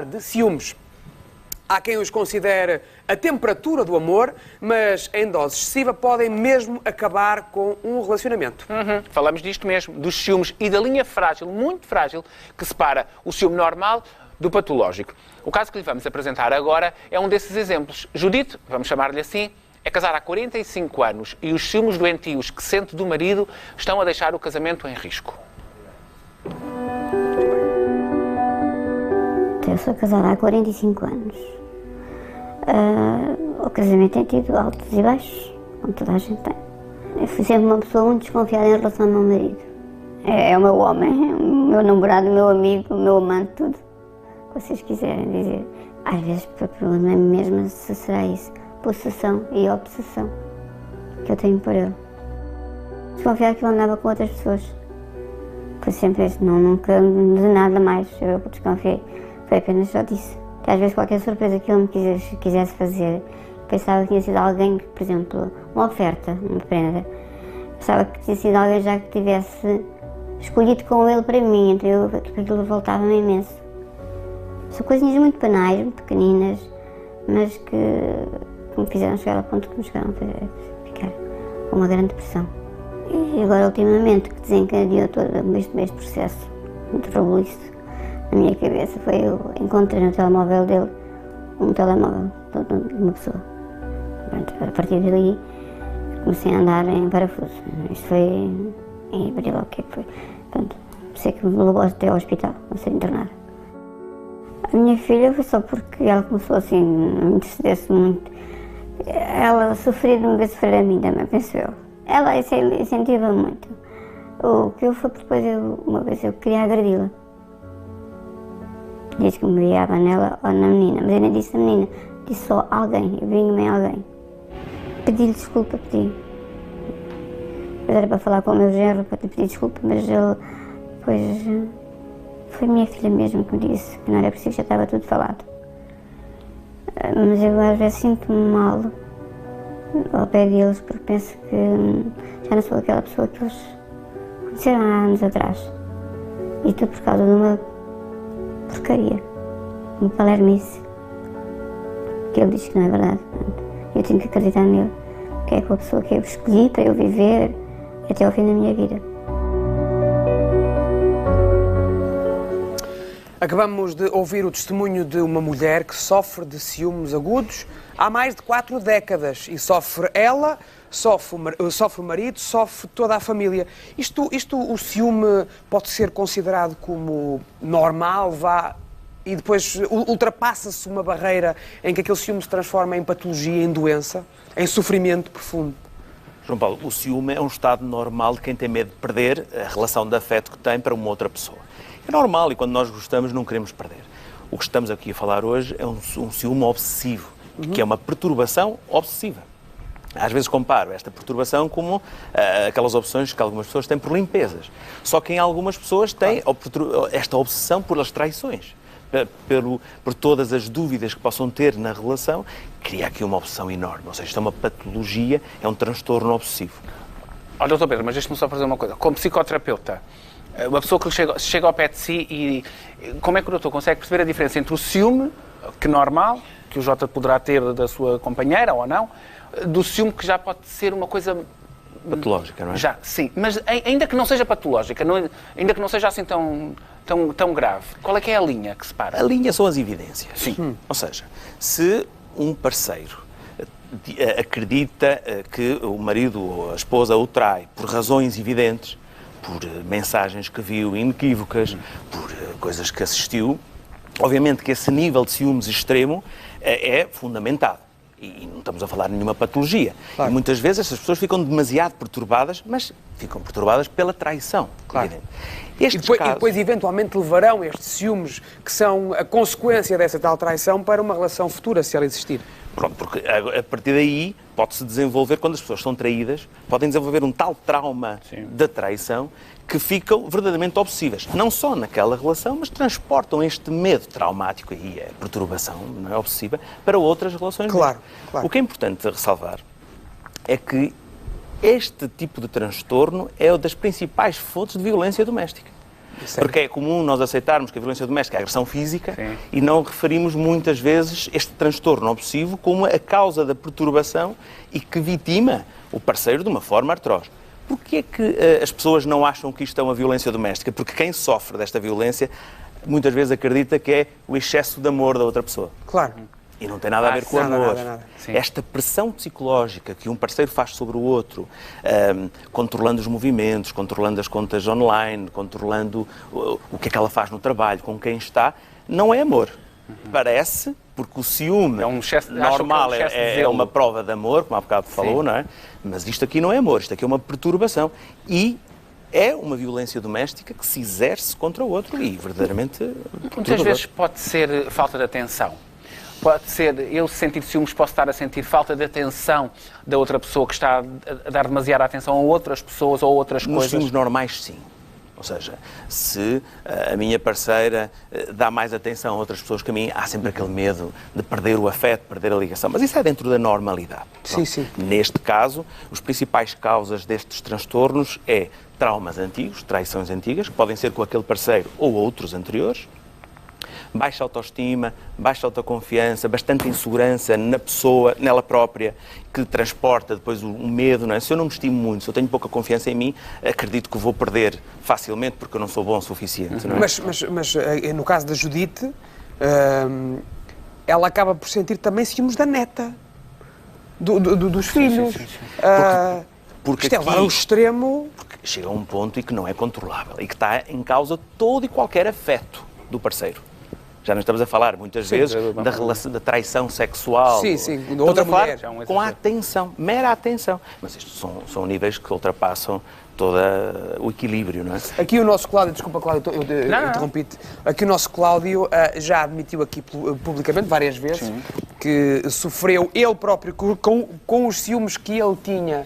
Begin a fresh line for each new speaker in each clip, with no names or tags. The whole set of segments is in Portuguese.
de ciúmes. Há quem os considere a temperatura do amor, mas em dose excessiva podem mesmo acabar com um relacionamento.
Falamos disto mesmo, dos ciúmes e da linha frágil, muito frágil, que separa o ciúme normal do patológico. O caso que lhe vamos apresentar agora é um desses exemplos. Judite, vamos chamar-lhe assim, é casada há 45 anos e os ciúmes doentios que sente do marido estão a deixar o casamento em risco.
Eu sou casada há 45 anos. O casamento tem tido altos e baixos, como toda a gente tem. Eu fui sempre uma pessoa muito desconfiada em relação ao meu marido. É o meu homem, o meu namorado, o meu amigo, o meu amante, tudo. O que vocês quiserem dizer. Às vezes pergunto-me mesmo se será isso, possessão e obsessão que eu tenho por ele. Desconfiado que ele andava com outras pessoas. Foi sempre este, nunca de nada mais, eu desconfiei. Foi apenas só disso. Que às vezes qualquer surpresa que ele me quisesse fazer, pensava que tinha sido alguém, por exemplo, uma oferta, uma prenda. Pensava que tinha sido alguém já que tivesse escolhido com ele para mim, então aquilo voltava-me imenso. São coisinhas muito banais, muito pequeninas, mas que me fizeram chegar ao ponto que me chegaram a ficar com uma grande pressão. E agora, ultimamente, que desencadeou todo este processo, muito rebuliço na minha cabeça, foi eu encontrei no telemóvel dele um telemóvel de uma pessoa. A partir dali comecei a andar em parafuso. Isto foi em abril, o que é que foi? Pronto, sei que me levou até ao hospital, a ser internada. A minha filha foi só porque ela começou assim, a me entristecer-se muito. Ela sofria de me ver sofrer a mim também, penso eu. Ela incentiva muito. O que eu foi depois, uma vez eu queria agredi-la. Diz que me guiava nela ou na menina, mas eu nem disse a menina, disse só alguém, eu vinha-me em alguém. Pedi-lhe desculpa, pedi. Depois era para falar com o meu genro, para lhe pedir desculpa, mas ele depois foi a minha filha mesmo que me disse que não era preciso, já estava tudo falado. Mas eu às vezes sinto-me mal ao pé deles, porque penso que já não sou aquela pessoa que eles conheceram há anos atrás. E tudo por causa de uma porcaria, uma palermice, que ele diz que não é verdade. Eu tenho que acreditar nele, que é a pessoa que eu escolhi para eu viver até ao fim da minha vida.
Acabamos de ouvir o testemunho de uma mulher que sofre de ciúmes agudos há mais de 4 décadas e sofre ela, sofre o marido, sofre toda a família. O ciúme pode ser considerado como normal, e depois ultrapassa-se uma barreira em que aquele ciúme se transforma em patologia, em doença, em sofrimento profundo.
João Paulo, o ciúme é um estado normal de quem tem medo de perder a relação de afeto que tem para uma outra pessoa. É normal e quando nós gostamos não queremos perder. O que estamos aqui a falar hoje é um ciúme obsessivo, que é uma perturbação obsessiva. Às vezes comparo esta perturbação como aquelas opções que algumas pessoas têm por limpezas. Só que em algumas pessoas têm esta obsessão por as traições, por todas as dúvidas que possam ter na relação, cria aqui uma obsessão enorme. Ou seja, isto é uma patologia, é um transtorno obsessivo.
Olha, doutor Pedro, mas deixe-me só fazer uma coisa. Como psicoterapeuta, uma pessoa que chega ao pé de si e como é que o doutor consegue perceber a diferença entre o ciúme, que normal, que o Jota poderá ter da sua companheira ou não, do ciúme que já pode ser uma coisa
patológica, não é?
Já, sim. Mas ainda que não seja patológica, ainda que não seja assim tão grave, qual é que é a linha que separa?
A linha são as evidências.
Sim.
Ou seja, se um parceiro acredita que o marido ou a esposa o trai por razões evidentes, por mensagens que viu inequívocas, por coisas que assistiu, obviamente que esse nível de ciúmes extremo é fundamentado. E não estamos a falar de nenhuma patologia.
Claro.
E muitas vezes essas pessoas ficam demasiado perturbadas, mas ficam perturbadas pela traição.
Claro.
E
depois, eventualmente, levarão estes ciúmes, que são a consequência dessa tal traição, para uma relação futura, se ela existir.
Pronto, porque a partir daí pode-se desenvolver, quando as pessoas são traídas, podem desenvolver um tal trauma da traição que ficam verdadeiramente obsessivas. Não só naquela relação, mas transportam este medo traumático e a perturbação, não é, obsessiva, para outras relações.
Claro.
O que é importante ressalvar é que este tipo de transtorno é uma das principais fontes de violência doméstica. Porque é comum nós aceitarmos que a violência doméstica é agressão física
Sim.
e não referimos muitas vezes este transtorno obsessivo como a causa da perturbação e que vitima o parceiro de uma forma atroz. Porquê é que as pessoas não acham que isto é uma violência doméstica? Porque quem sofre desta violência muitas vezes acredita que é o excesso de amor da outra pessoa.
Claro.
E não tem nada a ver com o amor.
Nada.
Esta pressão psicológica que um parceiro faz sobre o outro, controlando os movimentos, controlando as contas online, controlando o que é que ela faz no trabalho, com quem está, não é amor. Parece, porque o ciúme
É um excesso-
normal
acho que é um excesso de
é
zelo.
uma prova de amor, como há bocado falou, não é? Mas isto aqui não é amor, isto aqui é uma perturbação. E é uma violência doméstica que se exerce contra o outro e verdadeiramente
Muitas
perturbador.
vezes pode ser falta de atenção. Pode ser, eu sentir ciúmes, posso estar a sentir falta de atenção da outra pessoa que está a dar demasiada atenção a outras pessoas ou a outras
Nos
coisas.
ciúmes normais, sim. Ou seja, se a minha parceira dá mais atenção a outras pessoas que a mim, há sempre aquele medo de perder o afeto, perder a ligação. Mas isso é dentro da normalidade.
Sim, sim.
Neste caso, as principais causas destes transtornos é traumas antigos, traições antigas, que podem ser com aquele parceiro ou outros anteriores, baixa autoestima, baixa autoconfiança, bastante insegurança na pessoa, nela própria, que transporta depois o medo, não é? Se eu não me estimo muito, se eu tenho pouca confiança em mim, acredito que vou perder facilmente porque eu não sou bom o suficiente, não é?
Mas no caso da Judite, ela acaba por sentir também ciúmes da neta, dos filhos.
Porque
Isto é lá o extremo.
chega a um ponto e que não é controlável e que está em causa todo e qualquer afeto do parceiro. Já não estamos a falar muitas vezes da relação, da traição sexual.
Sim,
Estamos
outra
a falar
mulher.
com a atenção, mera atenção. Mas isto são níveis que ultrapassam todo o equilíbrio, não é?
Aqui o nosso Cláudio, desculpa Cláudio, eu
Não.
interrompi-te. Aqui o nosso Cláudio já admitiu aqui publicamente várias vezes que sofreu ele próprio com os ciúmes que ele tinha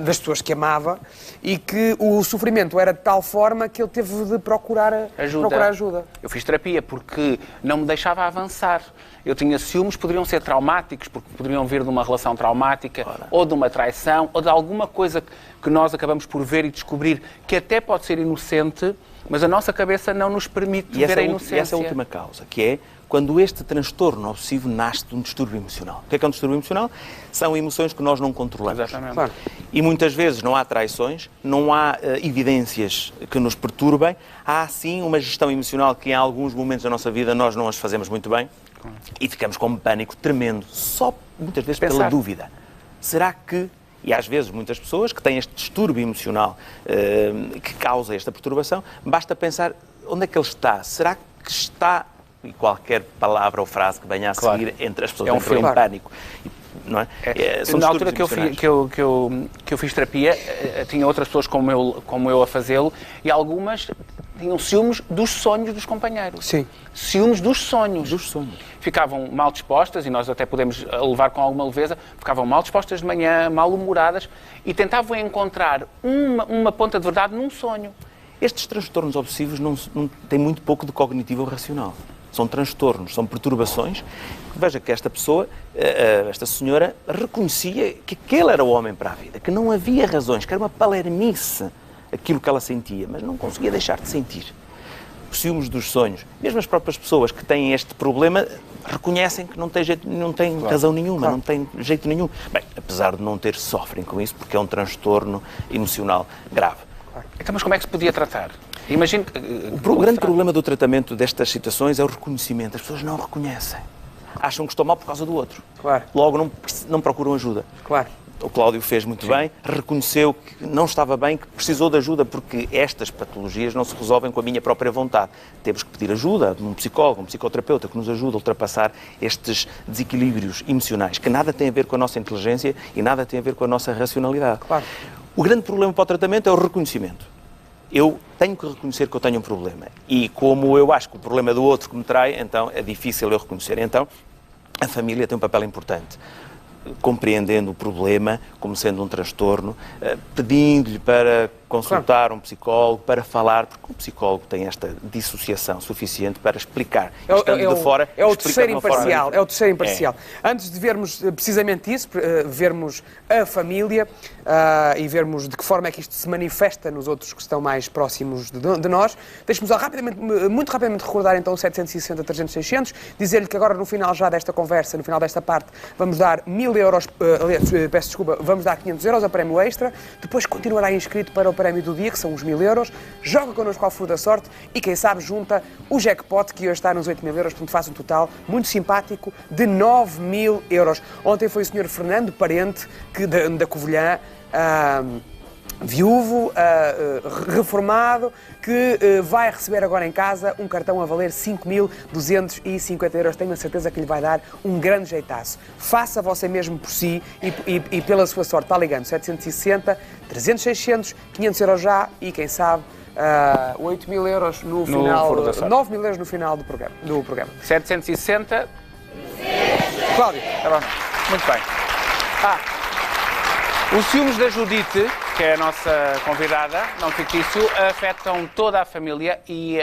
das pessoas que amava e que o sofrimento era de tal forma que ele teve de procurar ajuda.
Eu fiz terapia porque não me deixava avançar. Eu tinha ciúmes, poderiam ser traumáticos, porque poderiam vir de uma relação traumática, ou de uma traição, ou de alguma coisa que nós acabamos por ver e descobrir que até pode ser inocente, mas a nossa cabeça não nos permite ver a inocência.
E essa é a última causa, que é quando este transtorno obsessivo nasce de um distúrbio emocional. O que é um distúrbio emocional? São emoções que nós não controlamos.
Exatamente.
Claro.
E muitas vezes não há traições, não há evidências que nos perturbem, há sim uma gestão emocional que em alguns momentos da nossa vida nós não as fazemos muito bem e ficamos com um pânico tremendo, só muitas vezes pela
Pensar.
dúvida. Será que, e às vezes muitas pessoas que têm este distúrbio emocional que causa esta perturbação, basta pensar onde é que ele está, será que está, e qualquer palavra ou frase que venha a seguir entre as pessoas
É um
entram em
filme.
pânico. Não é? São
Na altura
distúrbios
que
emocionais.
eu fiz terapia, tinha outras pessoas como eu a fazê-lo e algumas tinham ciúmes dos sonhos dos companheiros.
Sim.
Ciúmes dos sonhos.
Dos sonhos.
Ficavam mal dispostas, e nós até podemos levar com alguma leveza, ficavam mal dispostas de manhã, mal-humoradas, e tentavam encontrar uma ponta de verdade num sonho.
Estes transtornos obsessivos não têm muito pouco de cognitivo ou racional. São transtornos, são perturbações. Veja que esta pessoa, esta senhora, reconhecia que aquele era o homem para a vida, que não havia razões, que era uma palermice aquilo que ela sentia, mas não conseguia deixar de sentir. Os ciúmes dos sonhos. Mesmo as próprias pessoas que têm este problema reconhecem que não tem jeito, não tem razão nenhuma, não tem jeito nenhum. Bem, apesar de não ter, sofrem com isso, porque é um transtorno emocional grave.
Então, mas como é que se podia tratar? Imagino que...
O grande problema do tratamento destas situações é o reconhecimento. As pessoas não reconhecem. Acham que estão mal por causa do outro.
Claro.
Logo não procuram ajuda.
Claro.
O Cláudio fez muito bem, reconheceu que não estava bem, que precisou de ajuda, porque estas patologias não se resolvem com a minha própria vontade. Temos que pedir ajuda de um psicólogo, um psicoterapeuta, que nos ajude a ultrapassar estes desequilíbrios emocionais, que nada têm a ver com a nossa inteligência e nada têm a ver com a nossa racionalidade.
Claro.
O grande problema para o tratamento é o reconhecimento. Eu tenho que reconhecer que eu tenho um problema. E como eu acho que o problema é do outro que me trai, então é difícil eu reconhecer. Então, a família tem um papel importante, compreendendo o problema como sendo um transtorno, pedindo-lhe para consultar um psicólogo para falar, porque o psicólogo tem esta dissociação suficiente para explicar. Estando de fora,
é o
explica
terceiro
de uma forma
imparcial.
diferente.
É o terceiro imparcial. Antes de vermos precisamente isso, vermos a família e vermos de que forma é que isto se manifesta nos outros que estão mais próximos de nós, deixe-me só muito rapidamente recordar então o 760 300 600, dizer-lhe que agora no final já desta conversa, no final desta parte, vamos dar 1000 euros, peço desculpa, vamos dar 500 euros a prémio extra, depois continuará inscrito para o prémio do dia, que são os 1000 euros, joga connosco ao Furo da Sorte e, quem sabe, junta o jackpot, que hoje está nos 8000 euros, portanto faz um total muito simpático de 9000 euros. Ontem foi o Sr. Fernando Parente, da Covilhã, viúvo, reformado, que vai receber agora em casa um cartão a valer 5.250 euros. Tenho a certeza que lhe vai dar um grande jeitaço. Faça você mesmo por si e pela sua sorte. Está ligando 760, 300, 600, 500 euros já e, quem sabe, 8.000 euros no final, 9.000 euros no final do programa.
760.
Cláudio.
Tá bom. Muito bem. Os ciúmes da Judite, que é a nossa convidada, não fictício, afetam toda a família e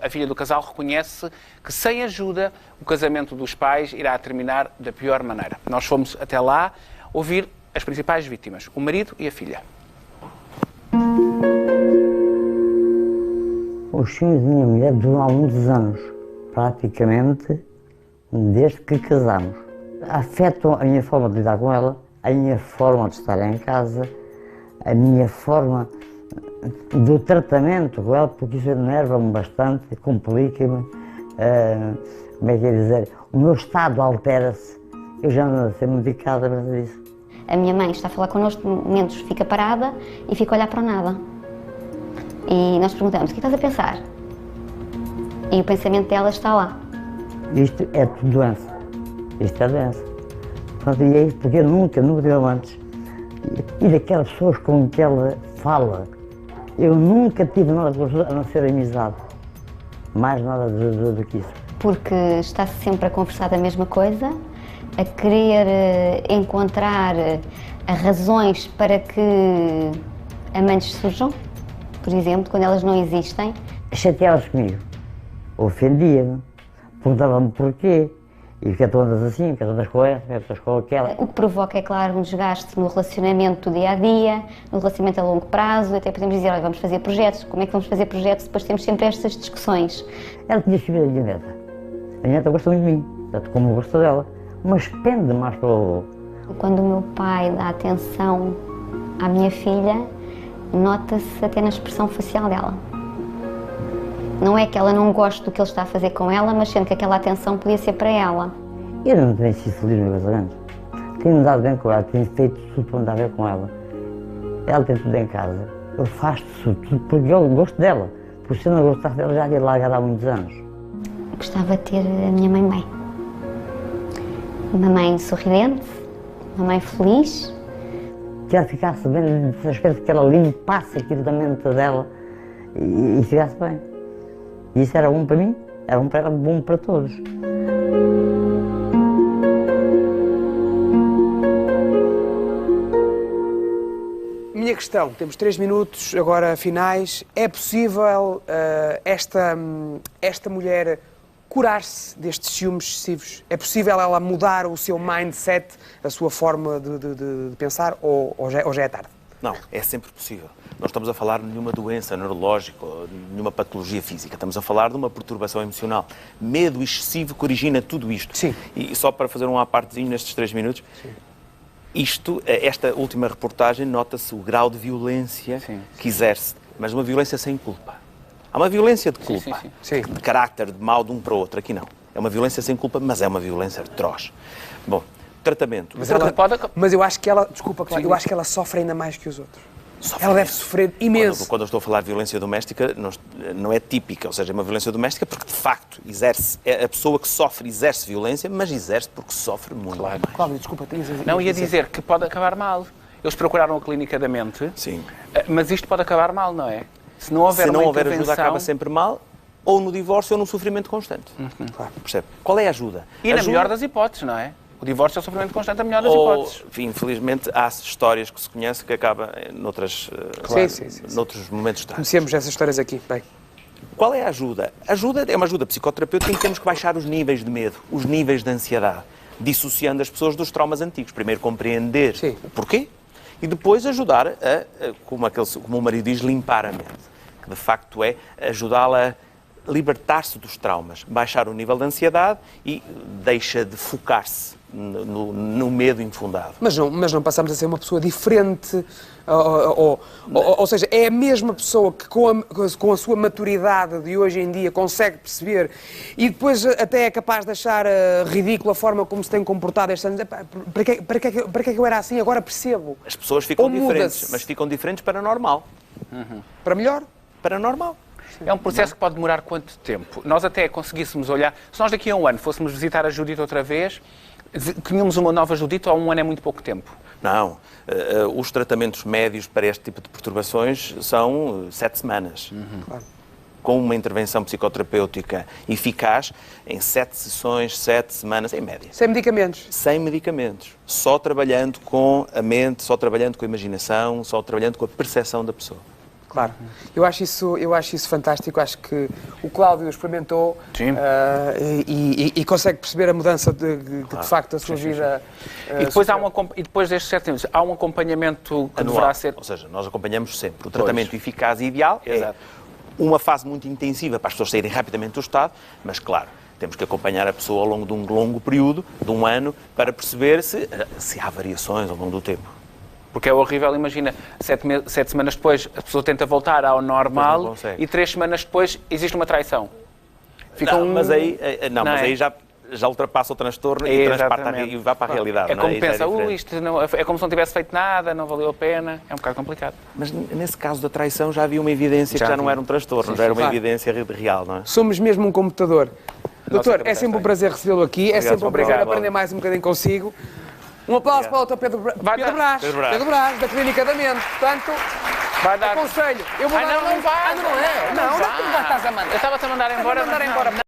a filha do casal reconhece que sem ajuda o casamento dos pais irá terminar da pior maneira. Nós fomos até lá ouvir as principais vítimas, o marido e a filha.
Os ciúmes da minha mulher duram há muitos anos, praticamente desde que casamos. Afetam a minha forma de lidar com ela, a minha forma de estar em casa, a minha forma do tratamento com ela, porque isso enerva-me bastante, complica-me, como é que é dizer, o meu estado altera-se, eu já ando a ser medicada por causa disso.
A minha mãe está a falar connosco, momentos fica parada e fica a olhar para o nada. E nós perguntamos, o que estás a pensar? E o pensamento dela está lá.
Isto é tudo doença, isto é doença. Portanto, e é isso porque eu nunca tive amantes. E daquelas pessoas com que ela fala, eu nunca tive nada a não ser amizade. Mais nada do que isso.
Porque está sempre a conversar da mesma coisa, a querer encontrar razões para que amantes surjam, por exemplo, quando elas não existem.
Chateava-se comigo, ofendia-me, perguntava-me porquê. E porque tu andas assim, porque tu andas com essa, porque tu andas com aquela.
O que provoca, é claro, um desgaste no relacionamento do dia-a-dia, no relacionamento a longo prazo, até podemos dizer, olha, vamos fazer projetos, como é que vamos fazer projetos? Depois temos sempre estas discussões.
Ela tinha escolhido a minha neta. A minha neta gosta muito de mim, tanto como gosta dela, mas pende mais para o avô.
Quando o meu pai dá atenção à minha filha, nota-se até na expressão facial dela. Não é que ela não goste do que ele está a fazer com ela, mas sente que aquela atenção podia ser para ela.
Eu não tenho sido feliz no meu casamento. Tenho dado bem com ela, tenho feito tudo para andar bem com ela. Ela tem tudo em casa. Eu faço tudo porque eu gosto dela. Porque se eu não gostasse dela, já ia largar há muitos anos.
Gostava de ter a minha mãe bem. Uma mãe sorridente, uma mãe feliz.
Que ela ficasse bem, de aspecto que ela limpasse aquilo da mente dela e ficasse bem. E isso era bom para mim, era bom para todos.
Minha questão, temos 3 minutos agora finais. É possível esta mulher curar-se destes ciúmes excessivos? É possível ela mudar o seu mindset, a sua forma de pensar, ou já é tarde?
Não, é sempre possível. Nós estamos a falar de nenhuma doença neurológica, nenhuma patologia física. Estamos a falar de uma perturbação emocional. Medo excessivo que origina tudo isto.
Sim.
E só para fazer um apartezinho nestes 3 minutos, sim. Esta última reportagem, nota-se o grau de violência que exerce, mas uma violência sem culpa. Há uma violência de culpa,
sim.
de carácter, de mal de um para o outro. Aqui não. É uma violência sem culpa, mas é uma violência atroz. Bom, tratamento.
Mas eu acho que ela, desculpa, Cláudio, eu acho que ela sofre ainda mais que os outros. Ela deve sofrer imenso.
Quando eu estou a falar de violência doméstica, não é típica, ou seja, é uma violência doméstica porque, de facto, a pessoa que sofre exerce violência, mas exerce porque sofre muito.
Claro.
Cláudio, desculpa,
não, ia dizer que pode acabar mal. Eles procuraram a clínica da mente,
sim,
mas isto pode acabar mal, não é? Se não houver
ajuda, acaba sempre mal, ou no divórcio ou no sofrimento constante.
Claro.
Percebe? Qual é a ajuda?
E na melhor das hipóteses, não é? O divórcio é o sofrimento constante, a melhor das
Ou,
hipóteses.
infelizmente, há histórias que se conhece que acaba noutros momentos trágicos.
Conhecemos essas histórias aqui. Bem,
Qual é a ajuda? A ajuda é uma ajuda psicoterapêutica em que temos que baixar os níveis de medo, os níveis de ansiedade, dissociando as pessoas dos traumas antigos. Primeiro compreender
Sim.
o porquê e depois ajudar como o marido diz, limpar a mente. Que de facto é ajudá-la a libertar-se dos traumas, baixar o nível de ansiedade e deixa de focar-se no medo infundado.
mas não passamos a ser uma pessoa diferente, ou seja, é a mesma pessoa que com a sua maturidade de hoje em dia consegue perceber e depois até é capaz de achar ridícula a forma como se tem comportado estes anos. Para que é que eu era assim? Agora percebo.
As pessoas ficam
Ou
diferentes,
muda-se.
mas ficam diferentes para normal.
Para melhor?
Para normal.
É um processo que pode demorar quanto tempo? Nós até conseguíssemos olhar... Se nós daqui a um ano fôssemos visitar a Judite outra vez, tínhamos uma nova Judite ou um ano é muito pouco tempo?
Não. Os tratamentos médios para este tipo de perturbações são 7 semanas.
Claro.
Com uma intervenção psicoterapêutica eficaz, em 7 sessões, 7 semanas, em média.
Sem medicamentos.
Sem medicamentos. Só trabalhando com a mente, só trabalhando com a imaginação, só trabalhando com a percepção da pessoa.
Claro. Eu acho isso fantástico. Acho que o Cláudio experimentou e consegue perceber a mudança de facto a sua vida.
E depois destes 7 anos, há um acompanhamento que
Anual.
deverá ser...
Ou seja, nós acompanhamos sempre. O tratamento eficaz e ideal
Exato.
é uma fase muito intensiva para as pessoas saírem rapidamente do estado, mas claro, temos que acompanhar a pessoa ao longo de um longo período, de um ano, para perceber se há variações ao longo do tempo.
Porque é horrível, imagina, 7 semanas depois a pessoa tenta voltar ao normal e 3 semanas depois existe uma traição.
Mas aí já ultrapassa o transtorno e vai para a realidade.
É como
não
pensa,
é?
isto não, é como se não tivesse feito nada, não valeu a pena, é um bocado complicado.
Mas nesse caso da traição já havia uma evidência que já não era um transtorno, já era uma evidência real, não é?
Somos mesmo um computador. Doutor, é sempre um prazer recebê-lo aqui, é sempre um prazer
obrigado.
aprender mais um bocadinho consigo. Um aplauso para o Dr. Pedro Brás, da Clínica da Mente. Portanto,
Vai dar...
aconselho. Eu vou dar
não vai.
não é. Não,
vai.
estás a mandar.
Eu estava-te a mandar embora.
Estás a mandar embora.